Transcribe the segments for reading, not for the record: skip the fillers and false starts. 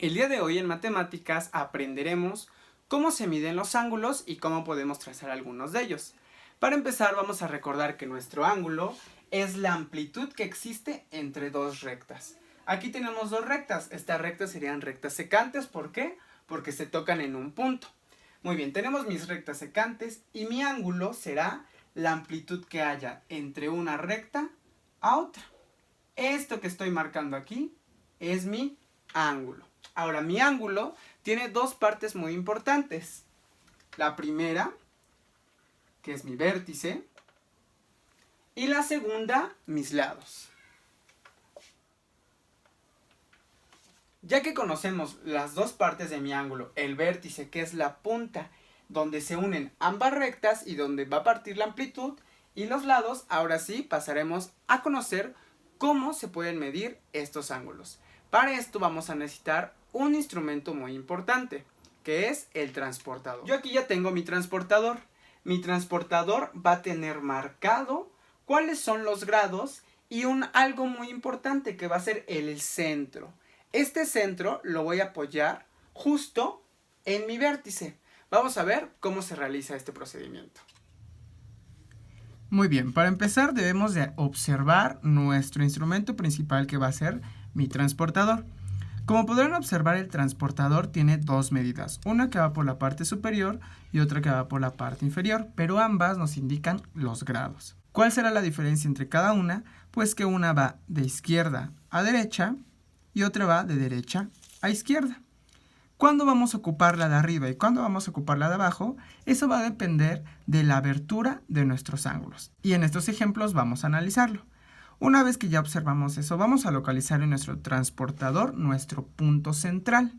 El día de hoy en matemáticas aprenderemos cómo se miden los ángulos y cómo podemos trazar algunos de ellos. Para empezar vamos a recordar que nuestro ángulo es la amplitud que existe entre dos rectas. Aquí tenemos dos rectas, estas rectas serían rectas secantes, ¿por qué? Porque se tocan en un punto. Muy bien, tenemos mis rectas secantes y mi ángulo será la amplitud que haya entre una recta a otra. Esto que estoy marcando aquí es mi ángulo. Ahora, mi ángulo tiene dos partes muy importantes. La primera, que es mi vértice, y la segunda, mis lados. Ya que conocemos las dos partes de mi ángulo, el vértice, que es la punta donde se unen ambas rectas y donde va a partir la amplitud, y los lados, ahora sí pasaremos a conocer cómo se pueden medir estos ángulos. Para esto vamos a necesitar un instrumento muy importante, que es el transportador. Yo aquí ya tengo mi transportador. Mi transportador va a tener marcado cuáles son los grados y algo muy importante que va a ser el centro. Este centro lo voy a apoyar justo en mi vértice. Vamos a ver cómo se realiza este procedimiento. Muy bien, para empezar debemos de observar nuestro instrumento principal que va a ser mi transportador. Como podrán observar, el transportador tiene dos medidas, una que va por la parte superior y otra que va por la parte inferior, pero ambas nos indican los grados. ¿Cuál será la diferencia entre cada una? Pues que una va de izquierda a derecha y otra va de derecha a izquierda. ¿Cuándo vamos a ocupar la de arriba y cuándo vamos a ocupar la de abajo? Eso va a depender de la abertura de nuestros ángulos. Y en estos ejemplos vamos a analizarlo. Una vez que ya observamos eso, vamos a localizar en nuestro transportador nuestro punto central.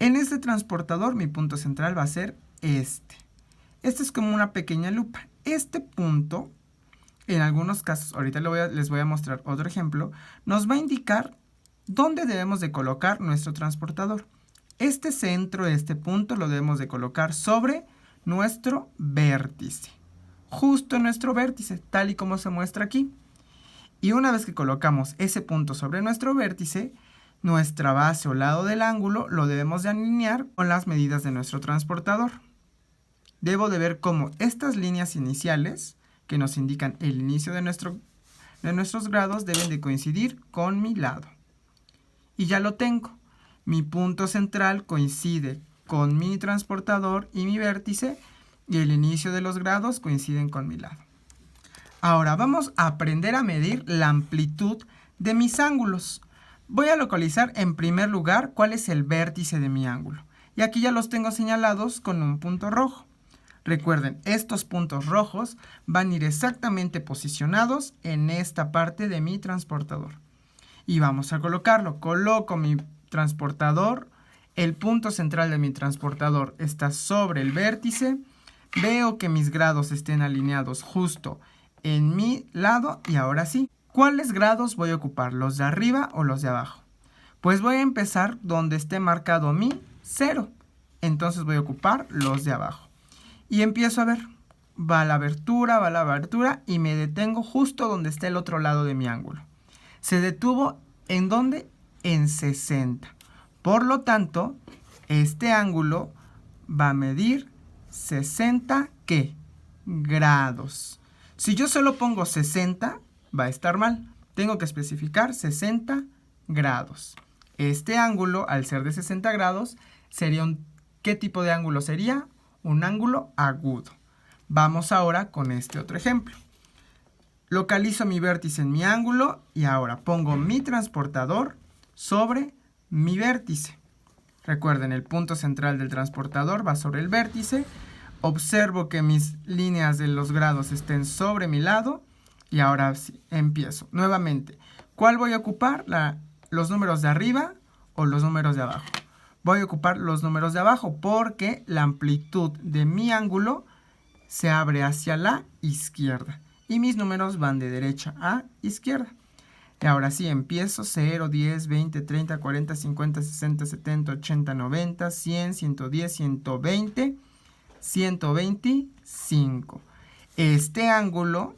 En este transportador mi punto central va a ser este. Este es como una pequeña lupa. Este punto, en algunos casos, ahorita les voy a mostrar otro ejemplo, nos va a indicar dónde debemos de colocar nuestro transportador. Este centro, este punto, lo debemos de colocar sobre nuestro vértice. Justo en nuestro vértice, tal y como se muestra aquí. Y una vez que colocamos ese punto sobre nuestro vértice, nuestra base o lado del ángulo lo debemos de alinear con las medidas de nuestro transportador. Debo de ver cómo estas líneas iniciales, que nos indican el inicio de nuestros grados, deben de coincidir con mi lado. Y ya lo tengo. Mi punto central coincide con mi transportador y mi vértice, y el inicio de los grados coinciden con mi lado. Ahora vamos a aprender a medir la amplitud de mis ángulos. Voy a localizar en primer lugar cuál es el vértice de mi ángulo. Y aquí ya los tengo señalados con un punto rojo. Recuerden, estos puntos rojos van a ir exactamente posicionados en esta parte de mi transportador. Y vamos a colocarlo. Coloco mi transportador. El punto central de mi transportador está sobre el vértice. Veo que mis grados estén alineados justo en mi lado, y ahora sí, ¿cuáles grados voy a ocupar? ¿Los de arriba o los de abajo? Pues voy a empezar donde esté marcado mi 0. Entonces voy a ocupar los de abajo. Y empiezo a ver. Va la abertura y me detengo justo donde está el otro lado de mi ángulo. Se detuvo ¿en dónde? En 60. Por lo tanto, este ángulo va a medir 60, ¿qué? Grados. Si yo solo pongo 60, va a estar mal. Tengo que especificar 60 grados. Este ángulo, al ser de 60 grados, sería ¿qué tipo de ángulo sería? Un ángulo agudo. Vamos ahora con este otro ejemplo. Localizo mi vértice en mi ángulo y ahora pongo mi transportador sobre mi vértice. Recuerden, el punto central del transportador va sobre el vértice. Observo que mis líneas de los grados estén sobre mi lado y ahora sí, empiezo. Nuevamente, ¿cuál voy a ocupar? ¿Los números de arriba o los números de abajo? Voy a ocupar los números de abajo porque la amplitud de mi ángulo se abre hacia la izquierda y mis números van de derecha a izquierda. Y ahora sí, empiezo 0, 10, 20, 30, 40, 50, 60, 70, 80, 90, 100, 110, 120... 125. Este ángulo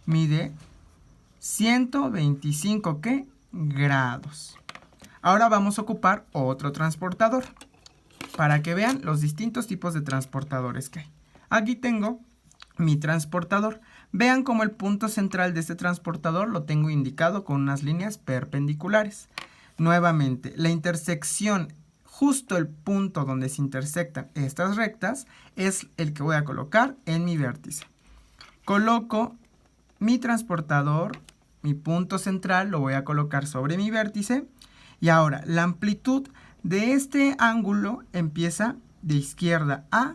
mide 125 ¿qué? Grados. Ahora vamos a ocupar otro transportador para que vean los distintos tipos de transportadores que hay. Aquí tengo mi transportador. Vean cómo el punto central de este transportador lo tengo indicado con unas líneas perpendiculares. Nuevamente, la intersección, justo el punto donde se intersectan estas rectas, es el que voy a colocar en mi vértice. Coloco mi transportador, mi punto central, lo voy a colocar sobre mi vértice. Y ahora, la amplitud de este ángulo empieza de izquierda a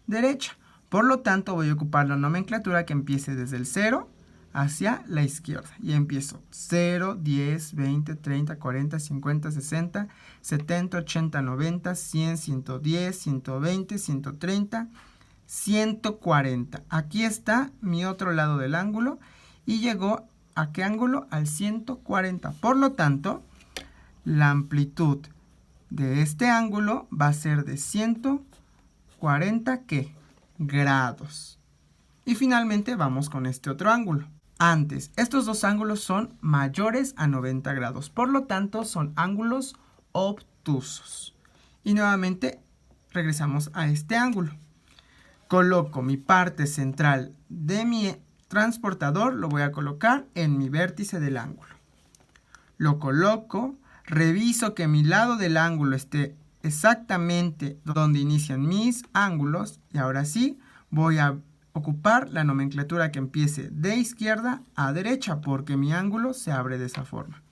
derecha. Por lo tanto, voy a ocupar la nomenclatura que empiece desde el 0 hacia la izquierda. Y empiezo 0, 10, 20, 30, 40, 50, 60, 70, 80, 90, 100, 110, 120, 130, 140. Aquí está mi otro lado del ángulo y llegó ¿a qué ángulo? Al 140. Por lo tanto, la amplitud de este ángulo va a ser de 140 ¿qué? Grados. Y finalmente vamos con este otro ángulo. Antes, estos dos ángulos son mayores a 90 grados, por lo tanto son ángulos obtusos. Y nuevamente regresamos a este ángulo. Coloco mi parte central de mi transportador, lo voy a colocar en mi vértice del ángulo. Lo coloco, reviso que mi lado del ángulo esté exactamente donde inician mis ángulos y ahora sí voy a ocupar la nomenclatura que empiece de izquierda a derecha porque mi ángulo se abre de esa forma.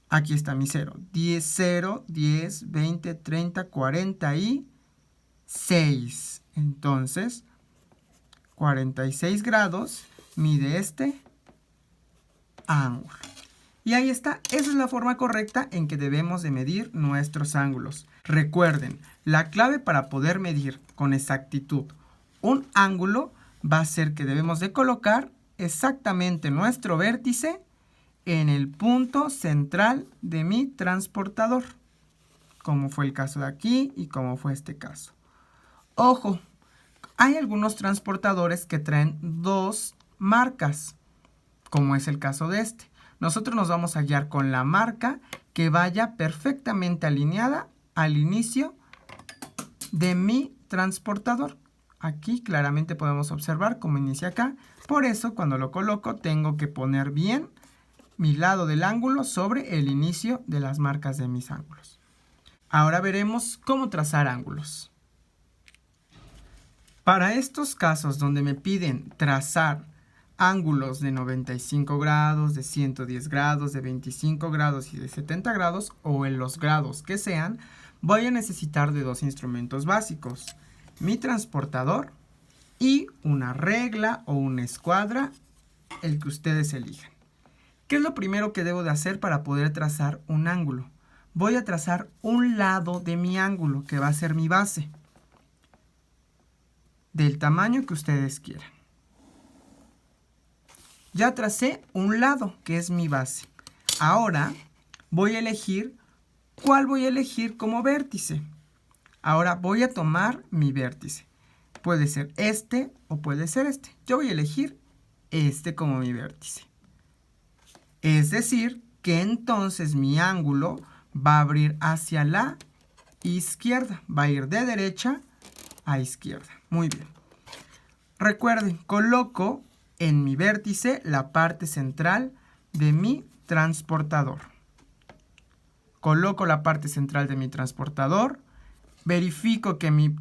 Aquí está mi 0, 10, 0, 10, 20, 30, 46. Entonces, 46 grados mide este ángulo. Y ahí está, esa es la forma correcta en que debemos de medir nuestros ángulos. Recuerden, la clave para poder medir con exactitud un ángulo va a ser que debemos de colocar exactamente nuestro vértice en el punto central de mi transportador, como fue el caso de aquí y como fue este caso. Ojo, hay algunos transportadores que traen dos marcas, como es el caso de este. Nosotros nos vamos a guiar con la marca que vaya perfectamente alineada al inicio de mi transportador. Aquí claramente podemos observar cómo inicia acá. Por eso cuando lo coloco tengo que poner bien mi lado del ángulo sobre el inicio de las marcas de mis ángulos. Ahora veremos cómo trazar ángulos. Para estos casos donde me piden trazar ángulos de 95 grados, de 110 grados, de 25 grados y de 70 grados, o en los grados que sean, voy a necesitar de dos instrumentos básicos. Mi transportador y una regla o una escuadra, el que ustedes elijan. ¿Qué es lo primero que debo de hacer para poder trazar un ángulo? Voy a trazar un lado de mi ángulo, que va a ser mi base, del tamaño que ustedes quieran. Ya tracé un lado, que es mi base. Ahora voy a elegir cuál voy a elegir como vértice. Ahora voy a tomar mi vértice. Puede ser este o puede ser este. Yo voy a elegir este como mi vértice. Es decir, que entonces mi ángulo va a abrir hacia la izquierda. Va a ir de derecha a izquierda. Muy bien. Recuerden, coloco en mi vértice la parte central de mi transportador. Coloco la parte central de mi transportador. Verifico que mi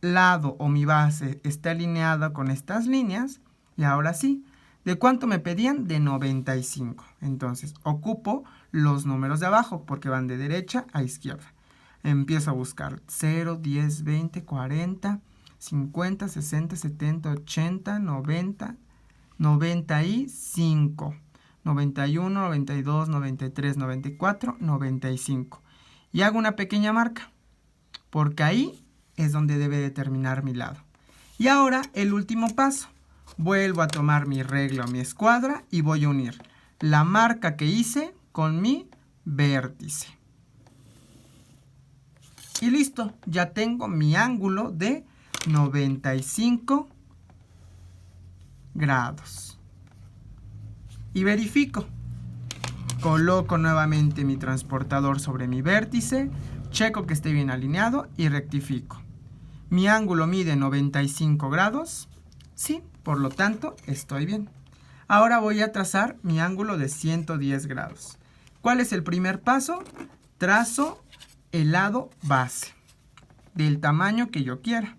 lado o mi base está alineada con estas líneas. Y ahora sí, ¿de cuánto me pedían? De 95. Entonces, ocupo los números de abajo porque van de derecha a izquierda. Empiezo a buscar 0, 10, 20, 40, 50, 60, 70, 80, 90, 95, 91, 92, 93, 94, 95. Y hago una pequeña marca, porque ahí es donde debe de terminar mi lado. Y ahora el último paso. Vuelvo a tomar mi regla o mi escuadra y voy a unir la marca que hice con mi vértice. Y listo, ya tengo mi ángulo de 95 grados. Y verifico. Coloco nuevamente mi transportador sobre mi vértice, checo que esté bien alineado y rectifico. Mi ángulo mide 95 grados. Sí, por lo tanto, estoy bien. Ahora voy a trazar mi ángulo de 110 grados. ¿Cuál es el primer paso? Trazo el lado base del tamaño que yo quiera.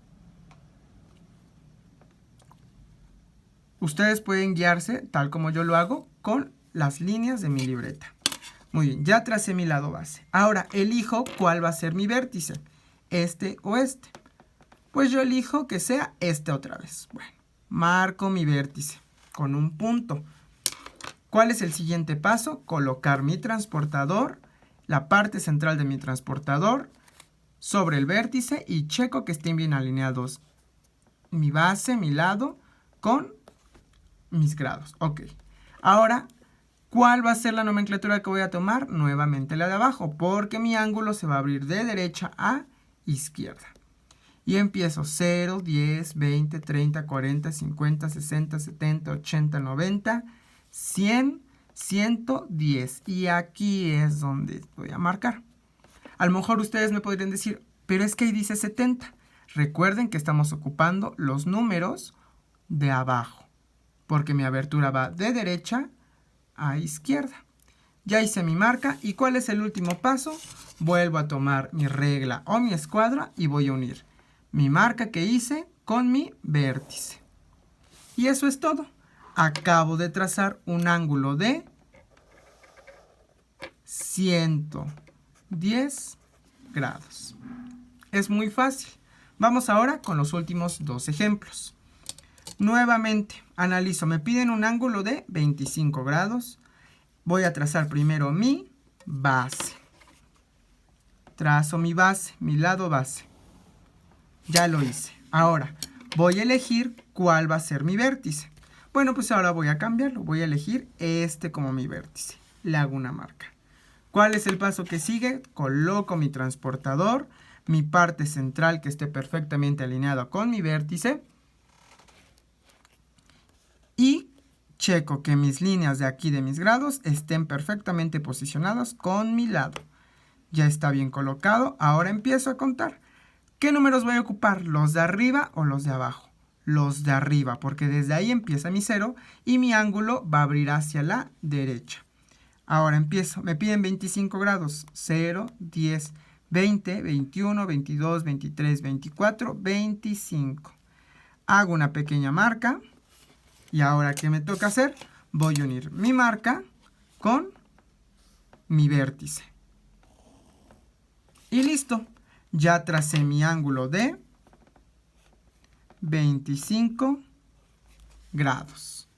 Ustedes pueden guiarse, tal como yo lo hago, con las líneas de mi libreta. Muy bien, ya tracé mi lado base. Ahora elijo cuál va a ser mi vértice, este o este. Pues yo elijo que sea este otra vez. Bueno, marco mi vértice con un punto. ¿Cuál es el siguiente paso? Colocar mi transportador, la parte central de mi transportador, sobre el vértice y checo que estén bien alineados mi base, mi lado, con mis grados. Ok. Ahora, ¿cuál va a ser la nomenclatura que voy a tomar? Nuevamente la de abajo, porque mi ángulo se va a abrir de derecha a izquierda. Y empiezo 0, 10, 20, 30, 40, 50, 60, 70, 80, 90, 100, 110. Y aquí es donde voy a marcar. A lo mejor ustedes me podrían decir, pero es que ahí dice 70. Recuerden que estamos ocupando los números de abajo, porque mi abertura va de derecha a izquierda. Ya hice mi marca. ¿Y cuál es el último paso? Vuelvo a tomar mi regla o mi escuadra y voy a unir mi marca que hice con mi vértice. Y eso es todo. Acabo de trazar un ángulo de 110 grados. Es muy fácil. Vamos ahora con los últimos dos ejemplos. Nuevamente, analizo. Me piden un ángulo de 25 grados. Voy a trazar primero mi base. Trazo mi base, mi lado base. Ya lo hice. Ahora, voy a elegir cuál va a ser mi vértice. Bueno, pues ahora voy a cambiarlo. Voy a elegir este como mi vértice. Le hago una marca. ¿Cuál es el paso que sigue? Coloco mi transportador, mi parte central que esté perfectamente alineada con mi vértice. Y checo que mis líneas de aquí de mis grados estén perfectamente posicionadas con mi lado. Ya está bien colocado. Ahora empiezo a contar. ¿Qué números voy a ocupar? ¿Los de arriba o los de abajo? Los de arriba, porque desde ahí empieza mi 0 y mi ángulo va a abrir hacia la derecha. Ahora empiezo. Me piden 25 grados. 0, 10, 20, 21, 22, 23, 24, 25. Hago una pequeña marca. Y ahora, ¿qué me toca hacer? Voy a unir mi marca con mi vértice. Y listo. Ya tracé mi ángulo de 25 grados.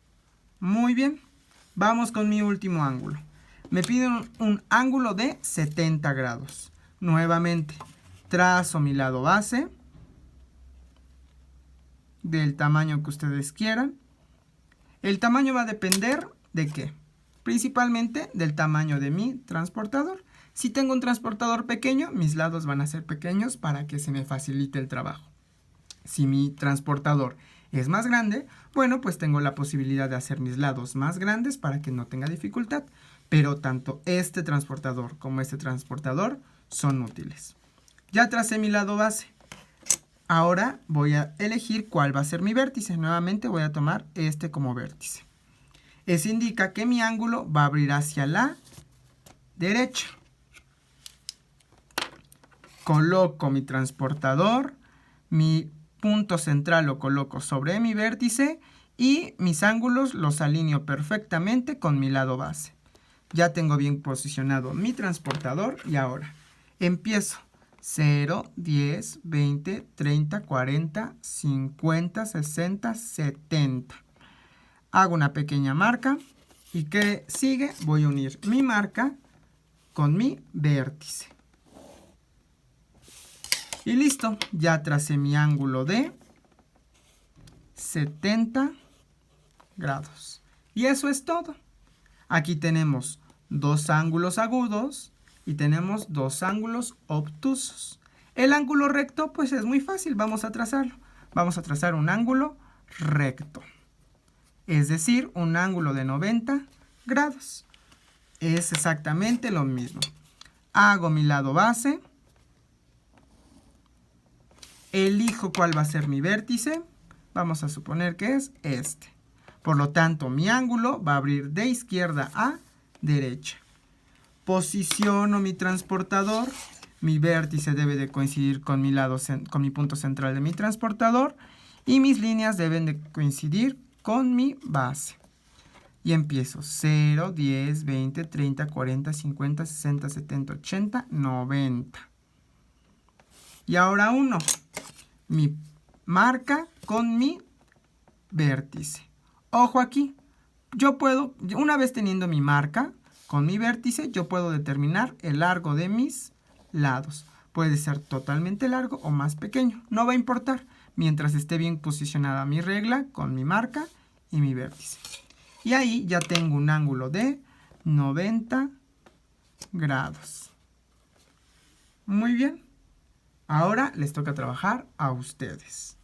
Muy bien. Vamos con mi último ángulo. Me piden un ángulo de 70 grados. Nuevamente, trazo mi lado base del tamaño que ustedes quieran. El tamaño va a depender ¿de qué? Principalmente del tamaño de mi transportador. Si tengo un transportador pequeño, mis lados van a ser pequeños para que se me facilite el trabajo. Si mi transportador es más grande, bueno, pues tengo la posibilidad de hacer mis lados más grandes para que no tenga dificultad. Pero tanto este transportador como este transportador son útiles. Ya tracé mi lado base. Ahora voy a elegir cuál va a ser mi vértice. Nuevamente voy a tomar este como vértice. Eso indica que mi ángulo va a abrir hacia la derecha. Coloco mi transportador, mi punto central lo coloco sobre mi vértice y mis ángulos los alineo perfectamente con mi lado base. Ya tengo bien posicionado mi transportador y ahora empiezo. 0, 10, 20, 30, 40, 50, 60, 70. Hago una pequeña marca y ¿qué sigue? Voy a unir mi marca con mi vértice. Y listo, ya tracé mi ángulo de 70 grados. Y eso es todo. Aquí tenemos dos ángulos agudos y tenemos dos ángulos obtusos. El ángulo recto, pues es muy fácil, vamos a trazarlo. Vamos a trazar un ángulo recto, es decir, un ángulo de 90 grados. es exactamente lo mismo. Hago mi lado base. Elijo cuál va a ser mi vértice. Vamos a suponer que es este. Por lo tanto, mi ángulo va a abrir de izquierda a derecha. Posiciono mi transportador. Mi vértice debe de coincidir con mi punto central de mi transportador. Y mis líneas deben de coincidir con mi base. Y empiezo 0, 10, 20, 30, 40, 50, 60, 70, 80, 90. Y ahora uno. Mi marca con mi vértice. Ojo aquí. Yo puedo, una vez teniendo mi marca con mi vértice, yo puedo determinar el largo de mis lados. Puede ser totalmente largo o más pequeño. No va a importar. Mientras esté bien posicionada mi regla con mi marca y mi vértice. Y ahí ya tengo un ángulo de 90 grados. Muy bien. Ahora les toca trabajar a ustedes.